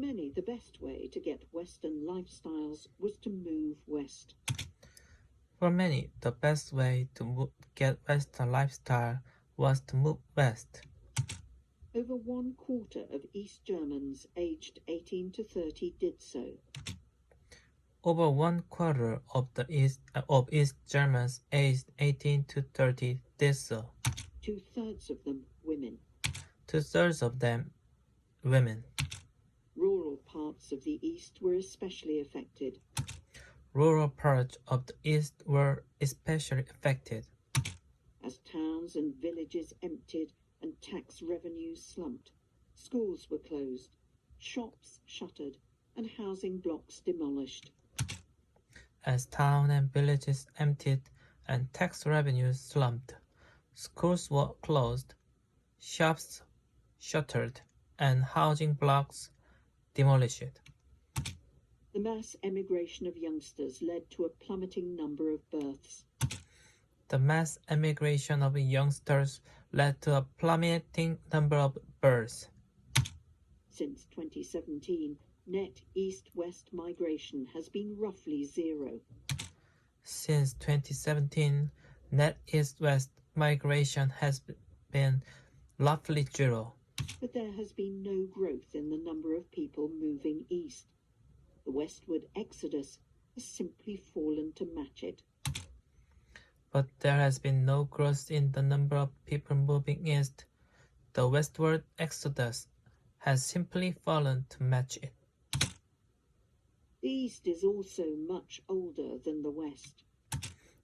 many, the best way to get Western lifestyles was to move west. For many, the best way to get Western lifestyle was to move west. Over 1/4 of East Germans aged 18 to 30 did so. Over 1/4 of East Germans aged 18 to 30 did so. 2/3 of them women. 2/3 of them women. Rural parts of the East were especially affected. Rural parts of the East were especially affected. As towns and villages emptied and tax revenues slumped, schools were closed, shops shuttered, and housing blocks demolished. As towns and villages emptied and tax revenues slumped, schools were closed, shops shuttered, and housing blocks demolished. The mass emigration of youngsters led to a plummeting number of births. The mass emigration of youngsters led to a plummeting number of births. Since 2017, net east-west migration has been roughly zero. Since 2017, net east-west migration has been roughly zero. But there has been no growth in the number of people moving east. The westward exodus has simply fallen to match it. But there has been no growth in the number of people moving east. The westward exodus has simply fallen to match it. The East is also much older than the West.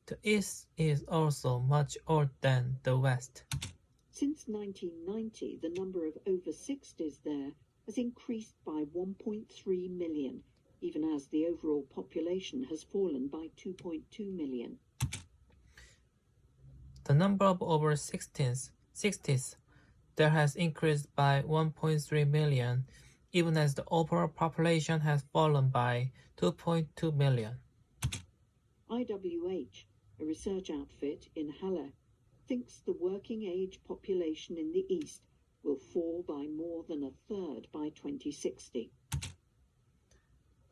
The East is also much older than the West. Since 1990, the number of over 60s there has increased by 1.3 million, even as the overall population has fallen by 2.2 million. The number of over 60s there has increased by 1.3 million, even as the overall population has fallen by 2.2 million. IWH, a research outfit in Halle, thinks the working age population in the East will fall by more than a third by 2060.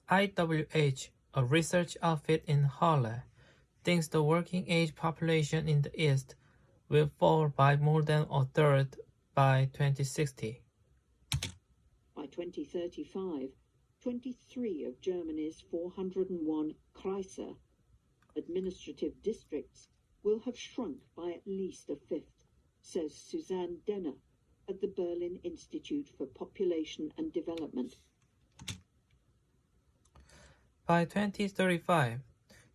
IWH, a research outfit in Halle, thinks the working age population in the East will fall by more than a third by 2060. By 2035, 23 of Germany's 401 Kreise, administrative districts, will have shrunk by at least a fifth, says Susanne Denner at the Berlin Institute for Population and Development. By 2035,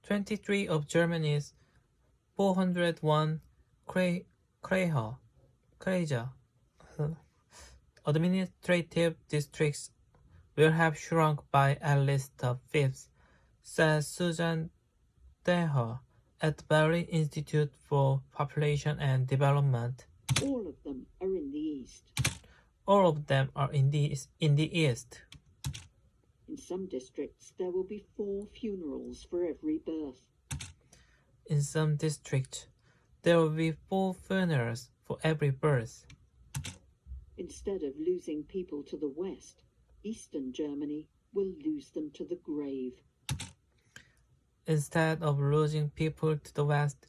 23 of Germany's 401 Kreise administrative districts will have shrunk by at least a fifth, says Susan Deher at the Berlin Institute for Population and Development. All of them are in the East. All of them are in the East. In some districts, there will be 4 funerals for every birth. In some districts, there will be 4 funerals for every birth. Instead of losing people to the West, Eastern Germany will lose them to the grave. Instead of losing people to the West,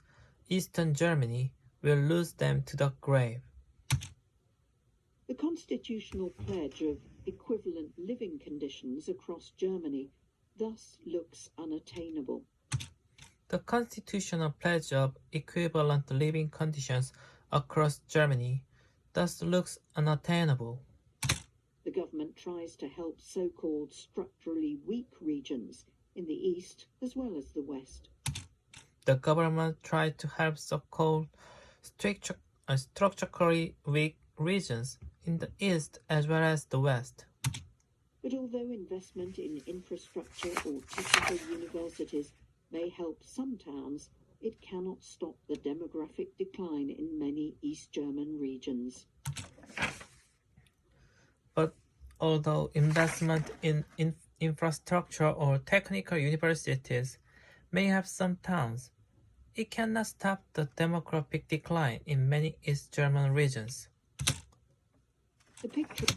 Eastern Germany will lose them to the grave. The constitutional pledge of equivalent living conditions across Germany thus looks unattainable. The constitutional pledge of equivalent living conditions across Germany thus looks unattainable. The government tries to help so-called structurally weak regions in the East as well as the West. The government tried to help so-called structurally weak regions in the East as well as the West. But although investment in infrastructure or technical universities may help some towns, it cannot stop the demographic decline in many East German regions. But although investment in infrastructure or technical universities may help some towns, it cannot stop the demographic decline in many East German regions. The picture